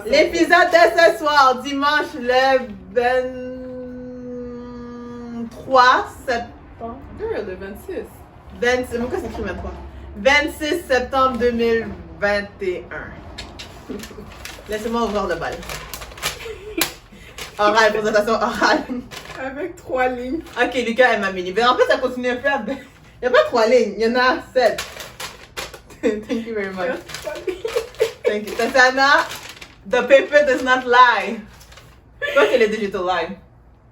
L'épisode de ce soir, dimanche le 23 septembre. Le 26. 26, pourquoi c'est écrit 23? 26 septembre 2021. Laissez-moi ouvrir le bal. Oral, présentation orale. Avec 3 lignes. Ok, Lucas aime Amélie. Mais en fait, ça continue à faire. Il n'y a pas 3 lignes, il y en a 7. Thank you very much. Thank you. Tatiana, the paper does not lie. Quoi que les digital lie?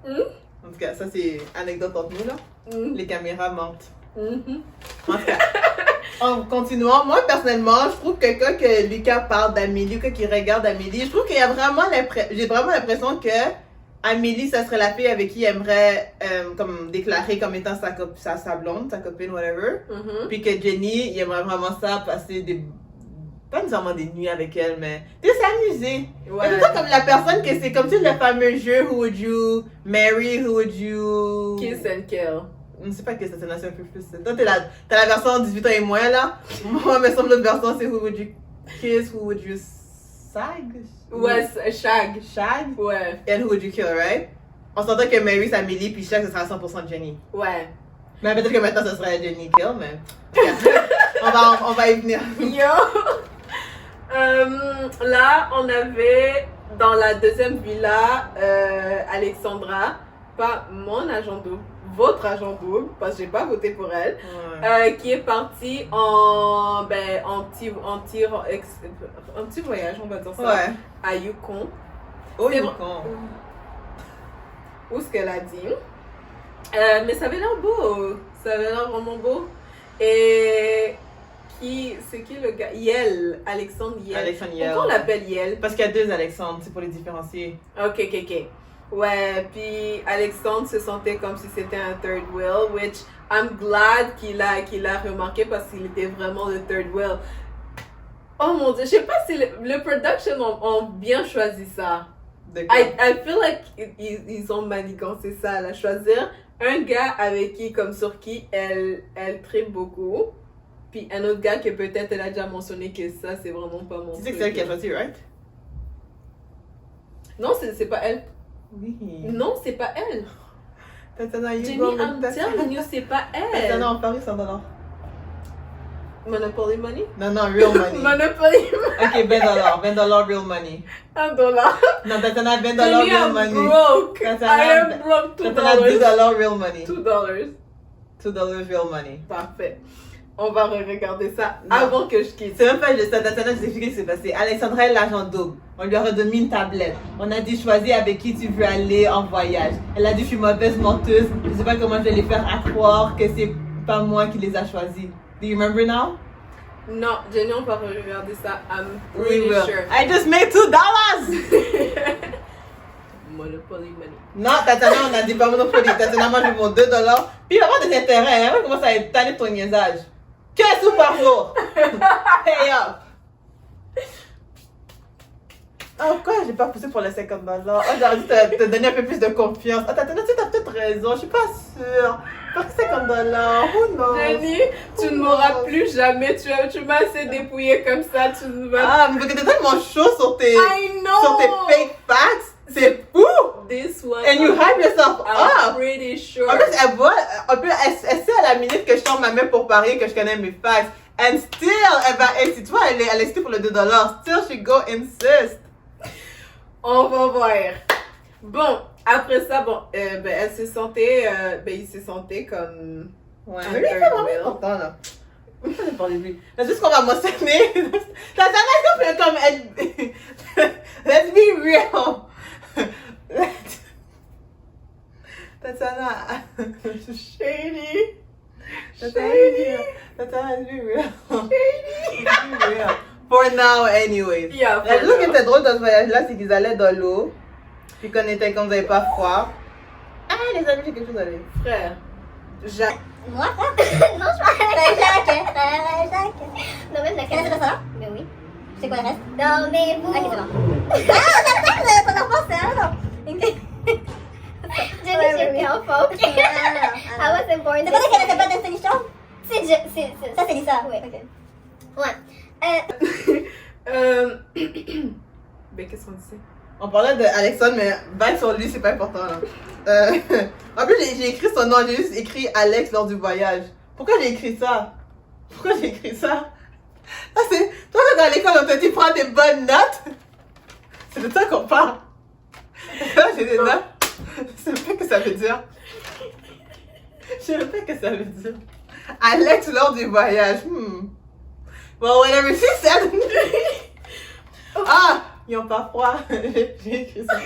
En tout cas, ça c'est anecdote entre nous là. Les caméras mentent. En tout cas, en continuant, moi personnellement, je trouve que quand que Lucas parle d'Amélie ou quand il regarde Amélie, je trouve qu'il y a vraiment j'ai vraiment l'impression que Amélie, ça serait la fille avec qui il aimerait comme déclarer comme étant sa blonde, sa copine, whatever. Puis que Jenny, il aimerait vraiment ça, passer pas nécessairement des nuits avec elle, mais s'amuser. Ouais. C'est pas comme la personne que c'est comme tu sais, le fameux jeu Who would you marry, who would you... Kiss and kill. Je ne sais pas que ça, c'est un peu plus. Toi, t'as la version 18 ans et moins là. Moi, me semble l'autre version, c'est Who would you kiss, who would you sag? Ouais, Shag. Shag? Ouais. And who would you kill, right? On s'entend que Mary, c'est Amélie, puis Shag, ce sera 100% Jenny. Ouais. Mais peut-être que maintenant, ce serait Jenny kill, mais... on va y venir. Yo! Là, on avait dans la deuxième villa Alexandra, pas mon agent double, votre agent double, parce que j'ai pas voté pour elle, qui est partie en petit voyage, on va dire ça, à Yukon. Oh, Yukon. Où ce qu'elle a dit. Mais ça avait l'air beau, ça avait l'air vraiment beau. Et c'est qui le gars? Yel, Alexandre Yel. Alexandre Yel. Pourquoi on l'appelle Yel? Parce qu'il y a 2 Alexandres, c'est pour les différencier. Ok. Ouais, puis Alexandre se sentait comme si c'était un third wheel, which I'm glad qu'il a remarqué parce qu'il était vraiment le third wheel. Oh mon dieu, je sais pas si le production ont bien choisi ça. I feel like ils ont manigancé ça, là. Choisir un gars avec qui, comme sur qui elle tripe beaucoup. Puis un autre gars que peut-être elle a déjà mentionné que ça, c'est vraiment pas mon truc. Tu sais que c'est elle qui a choisi, right? Non, c'est pas elle. Oui. Non, c'est pas elle. Tatiana, Jenny, I'm telling you, c'est pas elle. Tatiana, en Paris, $100. Monopoly money? Non, real money. Monopoly money. Ok, $20 real money. $1. Non, Tatiana, $20 Jenny, real I'm money. broke. Tatiana, I am broke. Tatiana, $2. $2 real money. $2. $2 real money. Parfait. On va regarder ça avant que je quitte. C'est même pas juste ça, Tatiana, je vous explique ce qui s'est passé. Alexandra est l'agent double. On lui a redonné une tablette. On a dit choisis avec qui tu veux aller en voyage. Elle a dit je suis mauvaise menteuse. Je sais pas comment je vais les faire à croire que c'est pas moi qui les a choisis. Do you remember now? Non, Jenny, on va regarder ça. I'm pretty sure. I just made $2! Monopoly money. Non, Tatiana, on a dit pas Monopoly. Tatiana, moi je veux mon $2. Puis il va y avoir des intérêts. Hein? Comment ça va étaler ton niaisage? 15 sous par jour! Pay up! Oh, pourquoi j'ai pas poussé pour les $50? Oh, j'aurais dû te donner un peu plus de confiance. Oh, Tatiana, tu as peut-être raison, je suis pas sûre. Pas que $50, oh non! Jenny, tu ne m'auras plus jamais. Tu m'as assez dépouillé comme ça. Tu ne vas. Ah, mais t'es tellement chaud sur tes fake facts. C'est fou! This one. And you hype yourself I'm up! pretty sure. En plus, elle sait à la minute que je tends ma main pour parier que je connais mes facts. And still, si tu vois, elle est excitée pour le $2. Still, she go insist. On va voir. Bon, après ça, elle se sentait, il se sentait comme. Ouais, mais lui, il est vraiment content, là. On va pas parler de lui. C'est juste qu'on va mentionner. Tatiana, est-ce qu'on peut comme être. Let's be real. Tatiana. Shady. Tatiana, let's be real. Let's be real. For now, anyways. Yeah, La chose qui était drôle dans ce voyage-là, c'est qu'ils allaient dans l'eau. Puis qu'on était comme vous n'avez pas froid. Ah, les amis, j'ai quelque chose à dire. Frère, Jacques. Moi, ça? Non, je parle Jacques. Non, mais la canette de ça? Mais oui. C'est quoi le reste? Dormez-vous. Ok, c'est bon. Ah, c'est ça que ton enfant, c'est un non. Jenny, j'étais enfant, ok. I wasn't born. C'est pas ça qu'elle n'était pas Destiny Strong? Ça, c'est Lisa, oui, ok. Ouais. Mais qu'est-ce qu'on disait? On parlait d'Alexandre, mais back sur lui, c'est pas important là. En plus, j'ai écrit son nom, j'ai juste écrit Alex lors du voyage. Pourquoi j'ai écrit ça? Pourquoi j'ai écrit ça? Ah, c'est. Toi, quand à l'école, on te dit prends des bonnes notes. C'est de ça qu'on parle. Là, j'ai des notes. Je sais pas ce que ça veut dire. Je sais pas ce que ça veut dire. Alex lors du voyage. Well, whatever she said. Ah! Ils ont pas froid. J'ai écrit ça.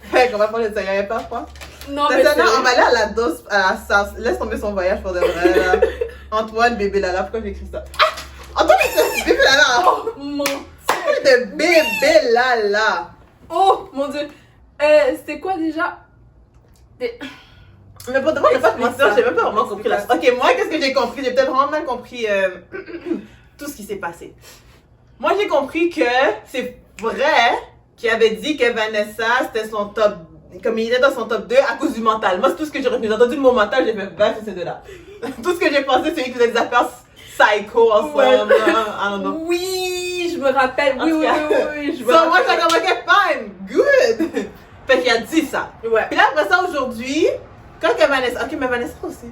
Fait qu'on va parler de ça. Il n'y avait pas froid. Non, mais c'est... On va aller à la dose, à la sauce. Laisse tomber son voyage pour de vrai. Là. Antoine, bébé Lala. Pourquoi j'ai écrit ça? Ah! Antoine, c'est bébé Lala. Oh mon Dieu. De bébé Lala. Oh mon Dieu. C'était quoi déjà? Mais pour de moi, j'ai pas de mentir. J'ai même pas vraiment compris la. Ok, moi, qu'est-ce que j'ai compris? J'ai peut-être vraiment mal compris tout ce qui s'est passé. Moi, j'ai compris que c'est vrai qu'il avait dit que Vanessa, c'était son top, comme il était dans son top 2 à cause du mental. Moi, c'est tout ce que j'ai retenu. J'ai entendu le mot mental, j'ai fait back sur ces deux-là. Tout ce que j'ai pensé, c'est qu'ils faisaient des affaires psycho ensemble. Ouais. I don't know. Oui, je me rappelle. Oui, oui, oui, je me So, moi, rappelle. j'étais comme, ok, fine, good. Fait qu'il a dit ça. Ouais. Puis là, après ça, aujourd'hui, quand que Vanessa, ok, mais Vanessa aussi,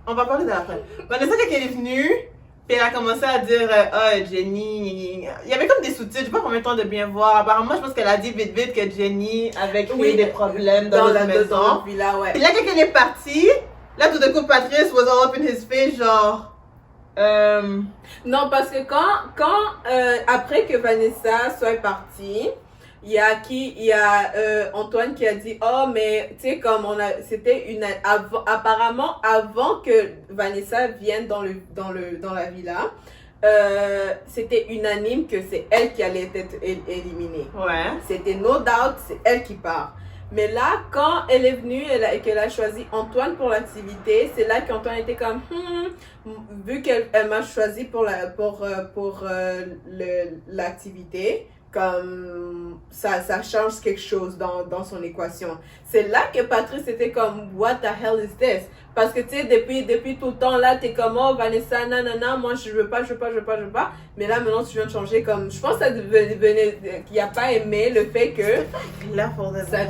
on va parler de la fin. Vanessa, quand elle est venue, puis elle a commencé à dire, Jenny, il y avait comme des sous-titres, je sais pas combien de temps de bien voir. Apparemment, je pense qu'elle a dit vite vite que Jenny avait créé des problèmes dans la maison. Villa, ouais. Puis là, quand elle est partie, là, tout d'un coup, Patrice was all up in his face, genre, Non, parce que après que Vanessa soit partie, il y a Antoine qui a dit oh mais tu sais comme apparemment avant que Vanessa vienne dans la villa, c'était unanime que c'est elle qui allait être éliminée. Ouais. C'était no doubt, c'est elle qui part. Mais là, quand elle est venue et qu'elle a choisi Antoine pour l'activité, c'est là qu'Antoine était comme vu qu'elle m'a choisi pour l'activité, comme ça change quelque chose dans son équation. C'est là que Patrice était comme what the hell is this? Parce que tu sais depuis tout le temps là t'es comme oh Vanessa nanana moi je veux pas. Mais là maintenant tu viens de changer comme je pense que ça devenait qu'il a pas aimé le fait que ça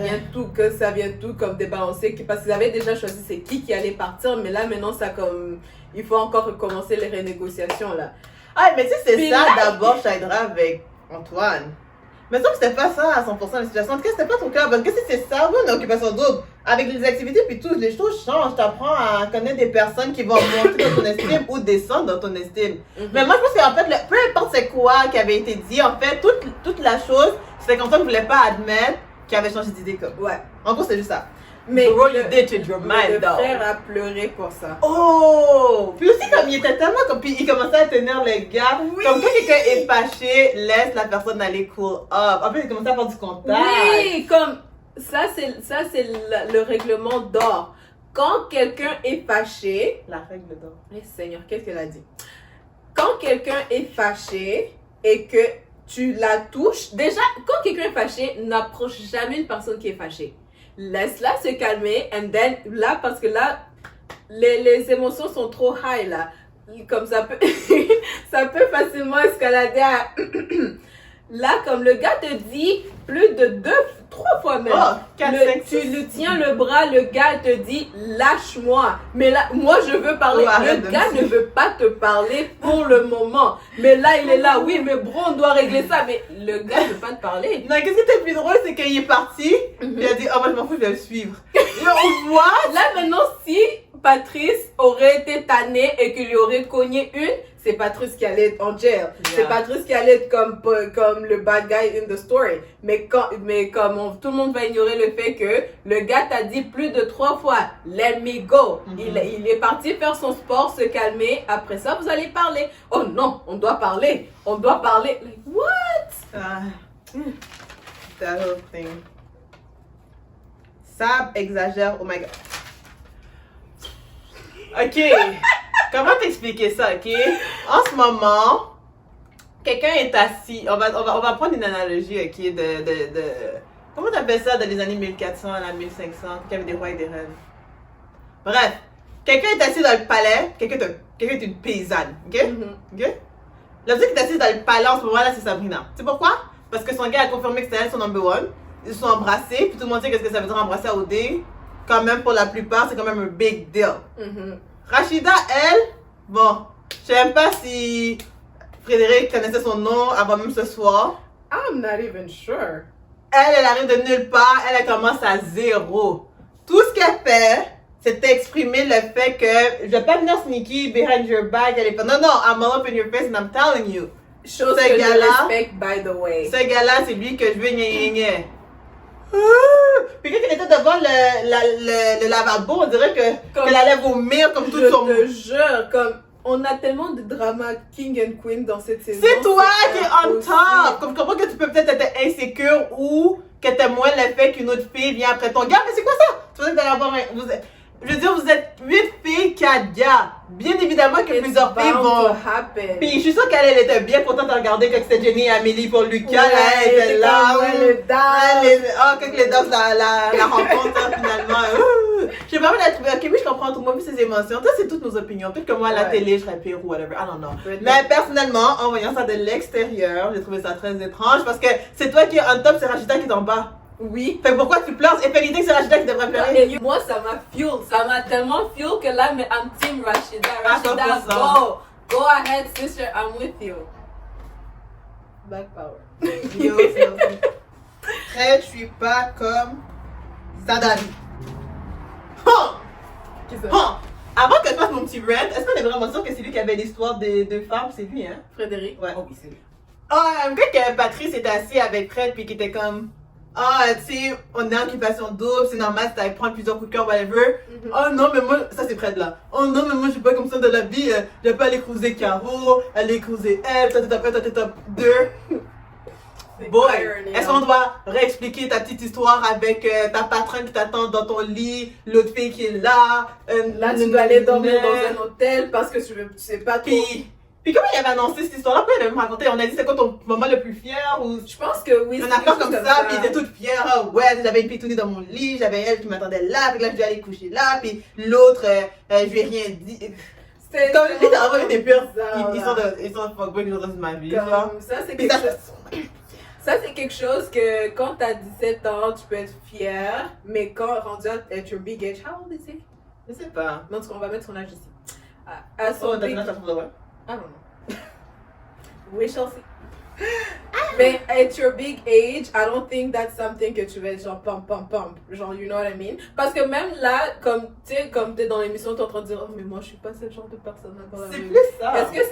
vient tout comme débalancer parce qu'ils avaient déjà choisi c'est qui allait partir mais là maintenant ça comme il faut encore recommencer les renégociations là. Ah mais tu sais c'est Puis ça là, d'abord Shaidra avec Antoine. Mais ça c'était pas ça à 100% la situation. En tout cas, c'était pas ton cas. Parce que si c'est ça, oui, on a occupation double. Avec les activités puis tout, les choses changent. T'apprends à connaître des personnes qui vont monter dans ton estime ou descendre dans ton estime. Mais moi, je pense qu'en fait, peu importe c'est quoi qui avait été dit, en fait, toute la chose, c'est qu'Antoine ne voulait pas admettre qu'il avait changé d'idée comme. Ouais. En gros, c'est juste ça. Mais le frère a pleuré pour ça. Oh! Puis aussi, comme il était tellement comme. Puis il commençait à tenir le gars. Oui. Comme quand quelqu'un est fâché, laisse la personne aller cool up. En fait, il commençait à faire du contact. Oui, comme ça, c'est le règlement d'or. Quand quelqu'un est fâché. La règle d'or. Eh Seigneur, qu'est-ce qu'elle a dit? Quand quelqu'un est fâché et que tu la touches, déjà, quand quelqu'un est fâché, n'approche jamais une personne qui est fâchée. Laisse-la se calmer, and then, là, parce que là, les émotions sont trop high, là. Comme ça peut, ça peut facilement escalader à... Là, comme le gars te dit plus de 3 fois même. Oh, 4, 5, tu lui tiens le bras, le gars te dit lâche-moi. Mais là, moi je veux parler. Oh, le gars ne veut pas te parler pour le moment. Mais là, il est là, oui, mais bro, on doit régler ça. Mais le gars ne veut pas te parler. Non, qu'est-ce qui était le plus drôle, c'est qu'il est parti. Il a dit, oh, moi je m'en fous, je vais le suivre. Et on voit. Là, maintenant, si Patrice aurait été tanné et qu'il lui aurait cogné une, c'est Patrice qui allait être en jail. Yeah. C'est Patrice qui allait être comme le bad guy in the story. Mais comme tout le monde va ignorer le fait que le gars t'a dit plus de 3 fois, let me go. Il est parti faire son sport, se calmer. Après ça, vous allez parler. Oh non, on doit parler. On doit parler. Like, what? That whole thing. Ça exagère, oh my god. Ok, comment t'expliquer ça, ok? En ce moment, quelqu'un est assis, on va prendre une analogie, ok, de comment t'appelles ça dans les années 1400 à 1500, qu'il y avait des rois et des reines. Bref, quelqu'un est assis dans le palais, quelqu'un est une paysanne, ok? Ok? La personne qui est assise dans le palais en ce moment-là, c'est Sabrina. Tu sais pourquoi? parce que son gars a confirmé que c'était elle son number one. Ils se sont embrassés, puis tout le monde sait qu'est-ce que ça veut dire embrasser à OD. Quand même, pour la plupart, c'est quand même un big deal. Rachida, elle, bon, je sais même pas si Frédéric connaissait son nom avant même ce soir. I'm not even sure. Elle arrive de nulle part, elle commence à zéro. Tout ce qu'elle fait, c'est exprimer le fait que je vais pas venir sneaky behind your back. Elle est pas, non, I'm all up in your face and I'm telling you. Chose que je respecte, by the way. Ce gars-là, c'est lui que je veux gna. Puis quand elle était devant le lavabo, on dirait qu'elle allait vomir comme tout son... Je te jure, comme... On a tellement de drama king and queen dans cette saison. C'est toi qui es on top! Comme comment que tu peux peut-être être insécure ou que t'aimes moins le fait qu'une autre fille vient après ton gars. Mais c'est quoi ça? Tu veux dire avoir je veux dire, vous êtes 8 filles, 4 gars. Bien évidemment que plusieurs filles vont... Puis je suis sûre qu'elle était bien contente de regarder quand c'était Jenny et Amélie pour Lucas. Ouais, là, elle était là. Quand les danses la rencontre, finalement. J'ai pas envie d'être... Ok, oui, je comprends tout le monde, ses émotions. Ça, c'est toutes nos opinions. Peut-être que moi, à la télé, je serais pire ou whatever. I don't know. Mais personnellement, en voyant ça de l'extérieur, j'ai trouvé ça très étrange parce que c'est toi qui es on top, c'est Rachida qui est en bas. Oui. Fait pourquoi tu pleures? Et Félix, c'est Rachida qui devrait pleurer. Et moi, ça m'a fuel. Ça m'a tellement fuel que là, mais I'm team Rachida. Rachida, 100%. go ahead, sister, I'm with you. Black power. Yo, je suis pas comme Sadali. Avant que je fasse mon petit rant, est-ce qu'on est vraiment sûr que c'est lui qui avait l'histoire des deux femmes? C'est lui, hein? Frédéric? Ouais. Oh oui, c'est lui. Quand que Patrice était assis avec Fred puis qui était comme tu sais, on est en occupation double, c'est normal, tu prendre plusieurs coups de cœur, whatever. Oh non, mais moi, ça c'est Fred là. Oh non, mais moi je suis pas comme ça de la vie, je vais pas aller cruiser Caro, aller cruiser elle, toi t'es top 2. Boy, est-ce qu'on doit réexpliquer ta petite histoire avec ta patronne qui t'attend dans ton lit, l'autre fille qui est là? Là, tu dois aller dormir dans un hôtel parce que tu sais pas trop. Puis comment il avait annoncé cette histoire-là? Pourquoi il avait me raconté? On a dit c'est quoi ton moment le plus fier? Ou... Je pense que oui. Un affaire comme ça, puis il était toute fière. Oh, ouais, j'avais une pitounie dans mon lit, j'avais elle qui m'attendait là, puis là je vais aller coucher là, puis l'autre, je lui ai rien dit. C'est comme littéralement, il était pire. Ils sont fuckboys les autres de ma vie. Ça, c'est quelque chose. Ça, c'est quelque chose que quand t'as 17 ans, tu peux être fier, mais quand rendu à your big age, how old is he? Je sais pas. Non, on va mettre son âge ici. À son big... I don't know. We shall see. Mais at your big age, I don't think that's something que tu vas être genre pump. Genre, you know what I mean? Parce que même là, comme t'es dans l'émission, t'es en train de dire, oh, mais moi, je suis pas ce genre de personne dans la vie. C'est plus ça. Est-ce que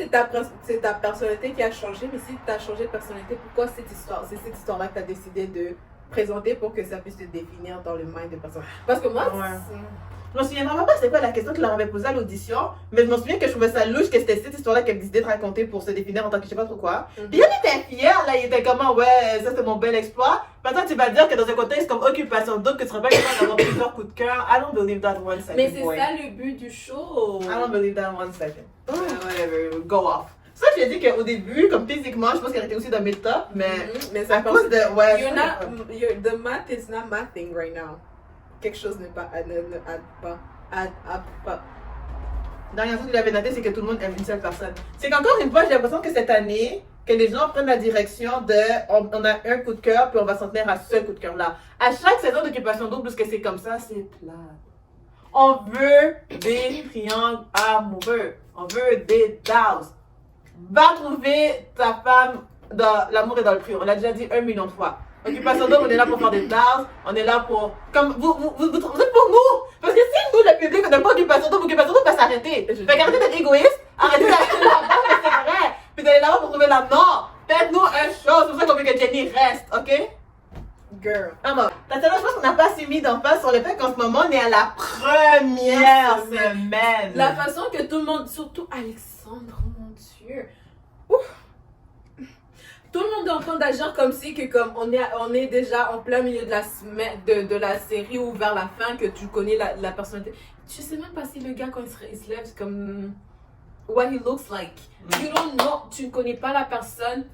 c'est ta personnalité qui a changé? Mais si t'as changé de personnalité, pourquoi c'est cette histoire-là que t'as décidé de présenter pour que ça puisse te définir dans le mind de personne? Parce que moi, je me souviens vraiment pas c'est quoi la question qu'il leur avait posée à l'audition, mais je me souviens que je trouvais ça louche que c'était cette histoire-là qu'elle décidait de raconter pour se définir en tant que je sais pas trop quoi. Puis il était fier, là, il était comment, ouais, ça c'est mon bel exploit. Maintenant tu vas dire que dans un contexte comme occupation d'autres, que tu serais pas capable d'avoir plusieurs coups de cœur. I don't believe that one second. Mais c'est ça le but du show. I don't believe that one second. Whatever, go off. Ça, je t'ai dit qu'au début, comme physiquement, je pense qu'elle était aussi dans mes tops, mais à cause de. Ouais, the math is not mathing right now. Quelque chose n'est pas. Add up. Dernière chose que j'avais noté, c'est que tout le monde aime une seule personne. C'est qu'encore une fois, j'ai l'impression que cette année, que les gens prennent la direction de on a un coup de cœur, puis on va s'en tenir à ce coup de cœur-là. À chaque saison d'occupation double, parce que c'est comme ça, c'est plat. On veut des triangles amoureux. On veut des daos. Va trouver ta femme dans l'amour et dans le prix. On l'a déjà dit 1 million de fois. Occupation double, on est là pour faire des tasses, on est là pour... Comme vous êtes pour nous! Parce que si nous, le public, on n'a pas occupation double va s'arrêter. Fait qu'arrêtez d'être égoïste, arrêtez d'aller là-bas, mais c'est vrai. Puis d'aller là-bas pour trouver la mort. Faites-nous un show, c'est pour ça qu'on veut que Jenny reste, ok? Girl. Je pense qu'on n'a pas assez mis d'emphase sur le fait qu'en ce moment, on est à la première semaine. La façon que tout le monde, surtout Alexandre, oh mon Dieu. Ouf. Tout le monde est en train d'agir comme si que comme on est déjà en plein milieu de la semaine de la série ou vers la fin que tu connais la personnalité. Tu sais même pas si le gars quand il se lève comme what he looks like. You don't know, tu ne connais pas la personne.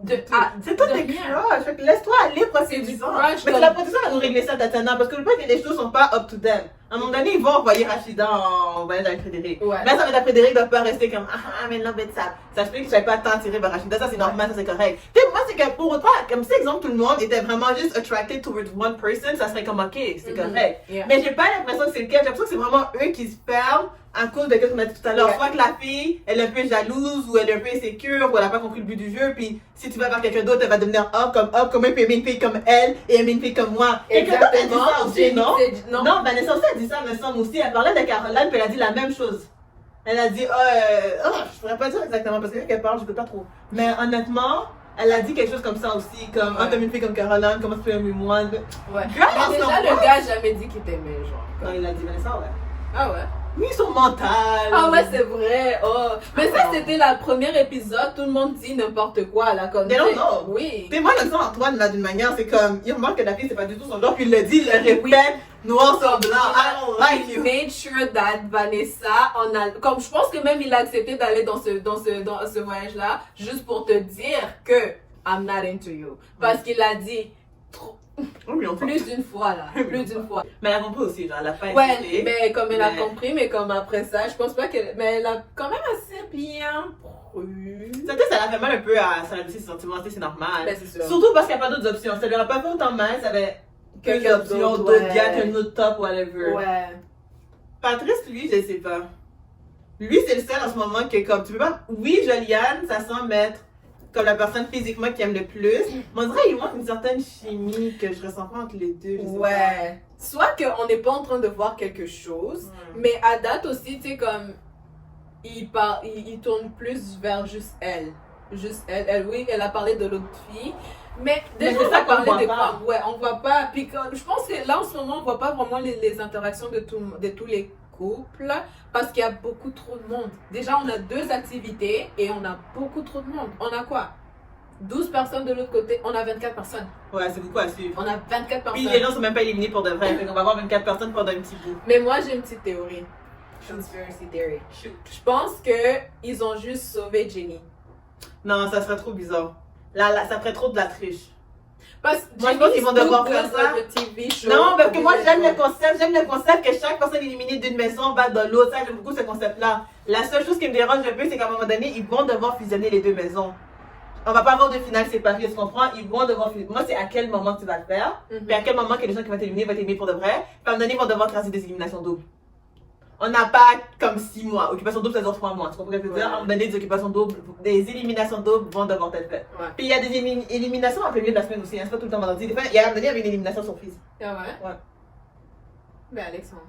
C'est toi tes crushs, laisse-toi aller procédure. Mais c'est la production va nous régler ça, Tatiana, parce que le fait que les choses sont pas up to them. À un moment donné, ils vont envoyer Rachida en voyage avec Frédéric. Ouais. Mais ça veut dire Frédéric ne doit pas rester comme ah, mais non, mais ça se peut que tu n'avais pas tant attiré vers Rachida, ça c'est normal, ça c'est correct. Tu sais, moi, c'est que pour autant, comme si, exemple, tout le monde était vraiment juste attracted towards one person, ça serait comme ok, c'est correct. Yeah. Mais j'ai pas l'impression que c'est le cas, j'ai l'impression que c'est vraiment eux qui se ferment à cause de ce qu'on a dit tout à l'heure. Ouais. Soit que la fille, elle est un peu jalouse, ou elle est un peu insécure, ou elle a pas compris le but du jeu, puis si tu vas vers quelqu'un d'autre, elle va devenir comme elle peut aimer une fille comme elle, et aimer une fille comme moi. Quelqu'un d'autre a dit ça aussi, non? Non, Vanessa aussi a dit ça, me semble aussi. Elle parlait de Caroline, puis elle a dit la même chose. Elle a dit, je pourrais pas dire exactement, parce que quand elle parle, je peux pas trop. Mais honnêtement, elle a dit quelque chose comme ça aussi, comme, comme une fille comme Caroline, comment tu peux aimer moi? Ouais. Girl, Mais déjà, le gars a jamais dit qu'il t'aimait, genre. Non, il a dit Vanessa, ouais. Ah ouais? Oui, son mental. Ah ouais, c'est vrai. Oh. Mais ça, c'était le premier épisode. Tout le monde dit n'importe quoi, là, comme They don't know. Oui. Tu sais, moi, j'aime ça Antoine, là, d'une manière, c'est comme, il remarque que la fille, c'est pas du tout son genre, puis il le dit, il le répète, noir sur blanc, I don't like He you. made sure that Vanessa, comme je pense que même il a accepté d'aller dans ce voyage-là, juste pour te dire que I'm not into you. Parce qu'il a dit plus d'une fois, là. Plus d'une fois. Mais elle a compris aussi, genre, elle a pas Ouais, hésité. mais comme elle a compris, mais comme après ça, je pense pas qu'elle. Mais elle a quand même assez bien pris. Ça, ça l'a fait mal un peu à sa ses sentiments, c'est normal. Ben, c'est sûr. Surtout parce qu'il n'y a pas d'autres options. Ça lui aurait pas fait autant mal, ça avait quelques Quelqu'un options, d'autre, d'autres ouais. gars, qu'un autre top, whatever. Ouais. Patrice, lui, je sais pas. Lui, c'est le seul en ce moment que, comme, tu peux pas. Oui, Joliane, ça semble être comme la personne physiquement qui aime le plus. Mais on dirait qu'il manque une certaine chimie que je ressens pas entre les deux. Je sais Ouais. Soit qu'on n'est pas en train de voir quelque chose, mais à date aussi, tu sais, comme. Il tourne plus vers juste elle. Juste elle. Oui, elle a parlé de l'autre fille. Mais déjà, c'est on ça a qu'on parlé voit des pas. femmes. Ouais, on voit pas. Puis je pense que là, en ce moment, on voit pas vraiment les interactions de tous les couples parce qu'il y a beaucoup trop de monde. Déjà, on a 2 activités et on a beaucoup trop de monde. On a quoi? 12 personnes de l'autre côté, on a 24 personnes. pas. Ouais, c'est beaucoup à suivre. On a 24 Puis personnes. les gens sont même pas éliminés pour de vrai. Fait qu'on va avoir 24 personnes pendant un petit bout. Mais moi, j'ai une petite théorie. Conspiracy theory. Je pense que ils ont juste sauvé Jenny. Non, ça serait trop bizarre. Là, ça ferait trop de la triche. Parce que Moi, je pense qu'ils vont devoir faire ça. Le TV show. Non, parce que moi, j'aime le concept que chaque personne éliminée d'une maison va dans l'autre. Ça, j'aime beaucoup ce concept-là. La seule chose qui me dérange un peu, c'est qu'à un moment donné, ils vont devoir fusionner les 2 maisons. On va pas avoir de finale séparée, tu comprends? Ils vont devoir fusionner. Moi, c'est à quel moment tu vas le faire. Puis à quel moment que les gens qui vont t'éliminer vont t'éliminer pour de vrai. Puis à un moment donné, ils vont devoir tracer des éliminations doubles. On n'a pas comme 6 mois. Occupation double, ça dure 3 mois. Tu comprends ce que je veux dire? À un moment donné, des occupations doubles, des éliminations doubles vont devoir être faites. Ouais. Puis il y a des éliminations en plein milieu de la semaine aussi. Hein. C'est pas tout le temps vendredi. Des fois, il y a un moment donné, il y avait une élimination surprise. Ah ouais? Ouais. Ben, Alexandre.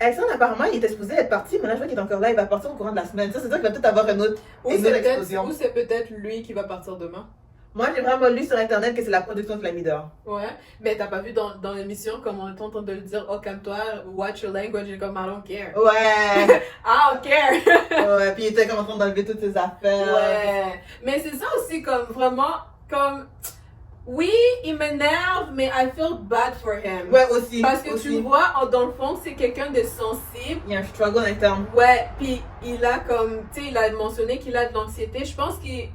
Alexandre, apparemment, il était supposé être parti, mais là, je vois qu'il est encore là. Il va partir au courant de la semaine. Ça, c'est-à-dire qu'il va peut-être avoir une autre explosion. Ou c'est peut-être lui qui va partir demain. Moi, j'ai vraiment lu sur Internet que c'est la production de Flamidor. Ouais. Mais t'as pas vu dans l'émission comme on est en train de le dire, oh, calme-toi, watch your language, et comme I don't care. Ouais. I don't care. Ouais, puis il était comme en train d'enlever toutes ses affaires. Ouais. Mais c'est ça aussi, comme vraiment, comme. Oui, il m'énerve, mais I feel bad for him. Ouais, aussi. Parce que aussi. tu vois, dans le fond, c'est quelqu'un de sensible. Il y a un struggle interne. Ouais, puis il a comme, tu sais, il a mentionné qu'il a de l'anxiété. Je pense qu'il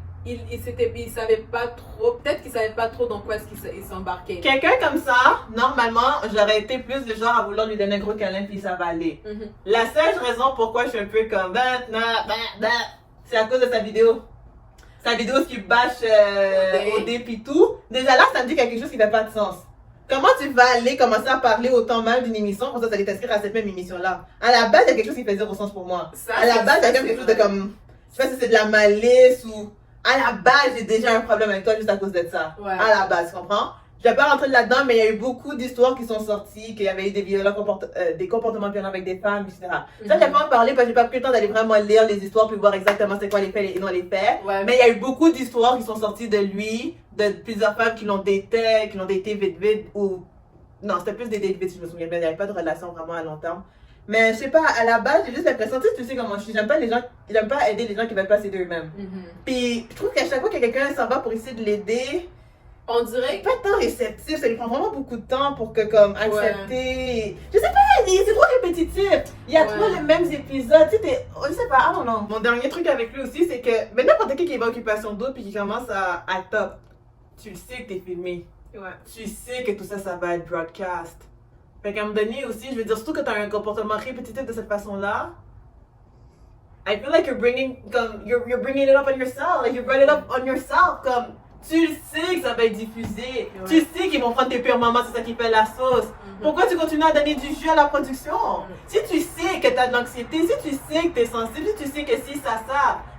savait pas trop, peut-être qu'il savait pas trop dans quoi est-ce qu'il s'embarquait. Quelqu'un comme ça, normalement, j'aurais été plus le genre à vouloir lui donner un gros câlin puis ça va aller. Mhm. La seule raison pourquoi je suis un peu comme c'est à cause de sa vidéo. Sa vidéo qui bâche OD pis tout. Déjà là, ça me dit quelque chose qui fait pas de sens. Comment tu vas aller commencer à parler autant mal d'une émission pour ça allait t'inscrire à cette même émission-là? À la base, il y a quelque chose qui fait zéro sens pour moi. À la base, il y a comme quelque chose de comme, je sais pas si c'est de la malice ou, à la base, j'ai déjà un problème avec toi juste à cause de ça. Ouais. À la base, tu comprends? Je vais pas rentrer là-dedans, mais il y a eu beaucoup d'histoires qui sont sorties, qu'il y avait eu des comportements violents avec des femmes, etc. Ça, j'ai pas en parlé parce que j'ai pas pris le temps d'aller vraiment lire les histoires puis voir exactement c'est quoi les faits et non les faits. Ouais. Mais il y a eu beaucoup d'histoires qui sont sorties de lui, de plusieurs femmes qui l'ont daté vite ou... Non, c'était plus des dates vite, si je me souviens bien. Il n'y avait pas de relation vraiment à long terme. Mais je sais pas, à la base, j'ai juste l'impression, tu sais comment je suis, j'aime pas aider les gens qui veulent pas s'aider eux-mêmes. Puis je trouve qu'à chaque fois que quelqu'un s'en va pour essayer de l'aider, On dirait pas tant réceptif, ça lui prend vraiment beaucoup de temps pour que comme accepter. Je sais pas, c'est trop répétitif. Il y a trop les mêmes épisodes, tu sais, je sais pas, I don't know. Mon dernier truc avec lui aussi, c'est que mais n'importe qui va à Occupation Double puis qui commence à top, tu le sais que t'es filmé. Ouais. Tu sais que tout ça, ça va être broadcast. Fait qu'à un moment donné aussi, je veux dire, surtout que t'as un comportement répétitif de cette façon-là, I feel like you're bringing it up on yourself. Like you brought it up on yourself. Comme, tu le sais que ça va être diffusé. Ouais. Tu sais qu'ils vont prendre tes pires moments, c'est ça qui fait la sauce. Pourquoi tu continues à donner du jus à la production? Si tu sais que t'as de l'anxiété, si tu sais que t'es sensible, si tu sais que si ça,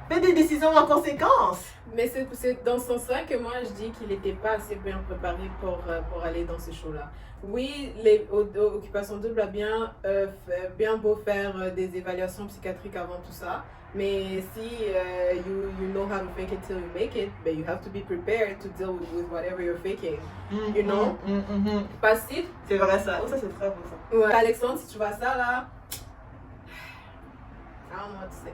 fais des décisions en conséquence. Mais c'est dans ce sens-là que moi je dis qu'il n'était pas assez bien préparé pour aller dans ce show-là. Oui, Occupation Double a bien beau faire des évaluations psychiatriques avant tout ça, mais si you know how to fake it till you make it, but you have to be prepared to deal with whatever you're faking, you know? Parce que c'est vrai ça. Oh, ça c'est très beau ça. Ouais. Alexandre, si tu vois ça là, I don't know what to say.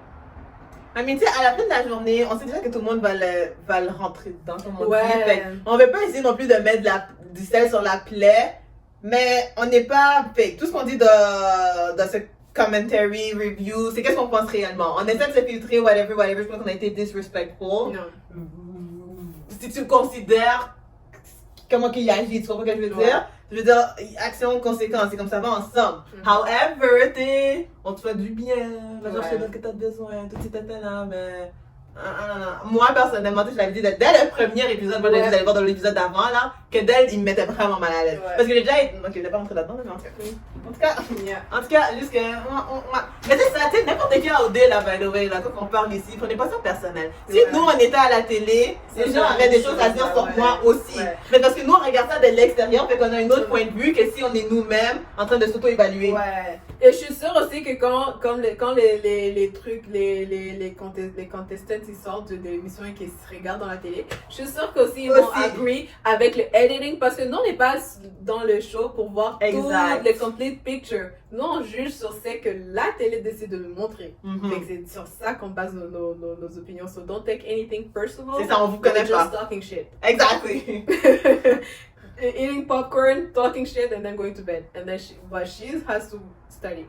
I mean, tu sais, à la fin de la journée, on sait déjà que tout le monde va le rentrer dedans, comme on dit. Ouais. On veut pas essayer non plus de mettre du sel sur la plaie, mais on n'est pas fake. Tout ce qu'on dit dans ce commentary, review, c'est qu'est-ce qu'on pense réellement. On essaie de se filtrer, whatever, je pense qu'on a été disrespectful. Non. Si tu considères comment qu'il agit, tu comprends ce que je veux dire? Je veux dire, action, conséquence, c'est comme ça va ensemble. However, on te fait du bien, va chercher ce que tu as besoin, tout cet là, mais... Moi, personnellement, je l'avais dit dès le premier épisode, moi j'avais dit d'aller voir dans l'épisode d'avant, là, que d'elle, il me mettait vraiment mal à l'aise. Parce que j'ai déjà été... Ok, je vais pas rentrer là-dedans, mais en tout cas, juste que... Mais c'est ça, tu sais, n'importe qui a OD, là, by the way, là, quand on parle ici, prenez pas ça personnel. Si nous, on était à la télé, les gens avaient des choses à dire sur moi aussi. Mais parce que nous, on regarde ça de l'extérieur, fait qu'on a un autre point de vue que si on est nous-mêmes en train de s'auto-évaluer. Ouais. Et je suis sûre aussi que quand les trucs, les contestants ils sortent de l'émission et qu'ils se regardent dans la télé, je suis sûre qu'aussi ils vont agree avec le editing parce que nous on n'est pas dans le show pour voir tout le complete picture. Nous on juge sur ce que la télé décide de nous montrer. Fait que c'est sur ça qu'on base nos opinions. So don't take anything personal. C'est ça, on vous connaît pas. Just talking shit. Exactly. Eating popcorn, talking shit, and then going to bed. And then she has to study.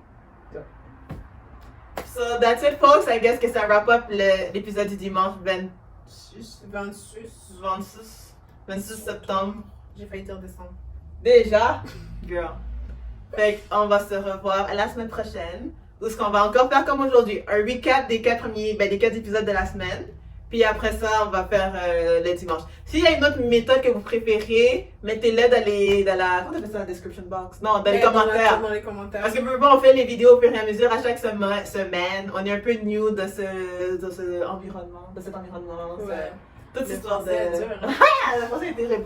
So that's it, folks. I guess que ça wrap up l'épisode du dimanche 26 septembre. J'ai failli dire décembre. Déjà? Girl. Fait qu'on va se revoir la semaine prochaine. Où ce qu'on va encore faire comme aujourd'hui. Un recap des 4 épisodes de la semaine. Puis après ça, on va faire le dimanche. S'il y a une autre méthode que vous préférez, mettez-le dans la... Comment t'appelles ça, la description box? Non, dans les commentaires. Dans les commentaires. Parce que on fait les vidéos au fur et à mesure à chaque semaine. On est un peu new de cet environnement. Ouais. Toute cette histoire de... C'est dur. La pensée est terrible.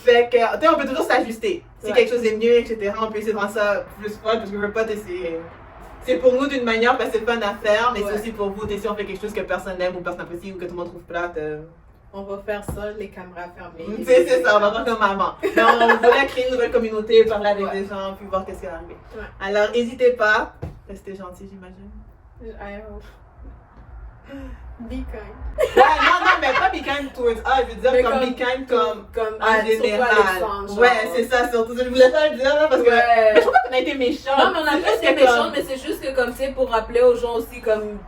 Fait que, tu sais, on peut toujours s'ajuster. Si quelque chose est mieux, etc., on peut essayer de rendre ça plus fun parce que je veux pas t'essayer. C'est pour nous d'une manière parce que c'est fun à faire, mais c'est aussi pour vous. Si on fait quelque chose que personne n'aime ou personne n'apprécie ou que tout le monde trouve plate. On va faire ça, les caméras fermées. C'est ça, on va faire comme avant. Mais on voulait créer une nouvelle communauté, parler avec des gens, puis voir qu'est-ce qui va arriver. Alors, n'hésitez pas. Restez gentils, j'imagine. I hope. Be kind. Non, mais pas be kind towards us, je veux dire comme be kind comme en général. Ouais, c'est ça, surtout. Je voulais pas le dire là parce que. Mais je crois pas qu'on a été méchants. Non, mais on a pas été méchants, mais c'est juste que comme tu sais, pour rappeler aux gens aussi, comme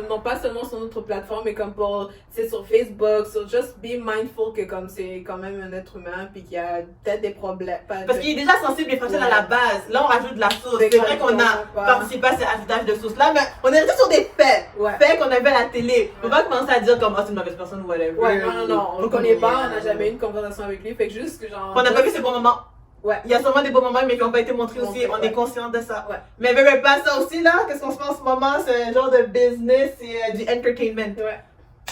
non pas seulement sur notre plateforme, mais comme pour, c'est sur Facebook, so just be mindful que comme c'est quand même un être humain, puis qu'il y a peut-être des problèmes. Parce qu'il est déjà sensible et fragile à la base. Là, on rajoute de la sauce. C'est vrai qu'on a participé à ces ajoutages de sauce là, mais on est resté sur des faits. Faits qu'on avait à la télé. On va commencer à dire comme c'est une mauvaise personne ou whatever. Ouais, non, on le connaît pas, on n'a jamais eu une conversation avec lui, fait que juste que genre. On n'a pas vu ses bons moments. Ouais. Il y a sûrement des bons moments, mais qui n'ont pas été montrés aussi. On est conscient de ça. Ouais. Mais verrez pas ça aussi là. Qu'est-ce qu'on se fait en ce moment? C'est un genre de business et du entertainment. Ouais.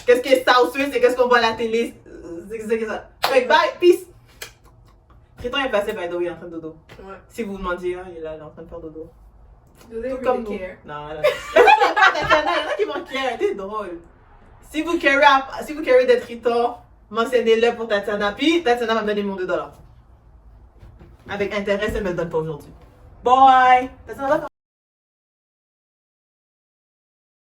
Qu'est-ce qui est South Suisse et qu'est-ce qu'on voit à la télé? C'est ça. Fait bye, peace. Triton est passé, by the way, en train de dodo. Ouais. Si vous vous demandiez, il est là, il est en train de faire dodo. Do they really care? Non, non. Il y en a qui vont care, c'est drôle. Si vous carez des Tritons, mentionnez-le pour Tatiana. Puis Tatiana va me donner mon $2. Avec intérêt, ça me le donne pas aujourd'hui. Bye! Tatiana,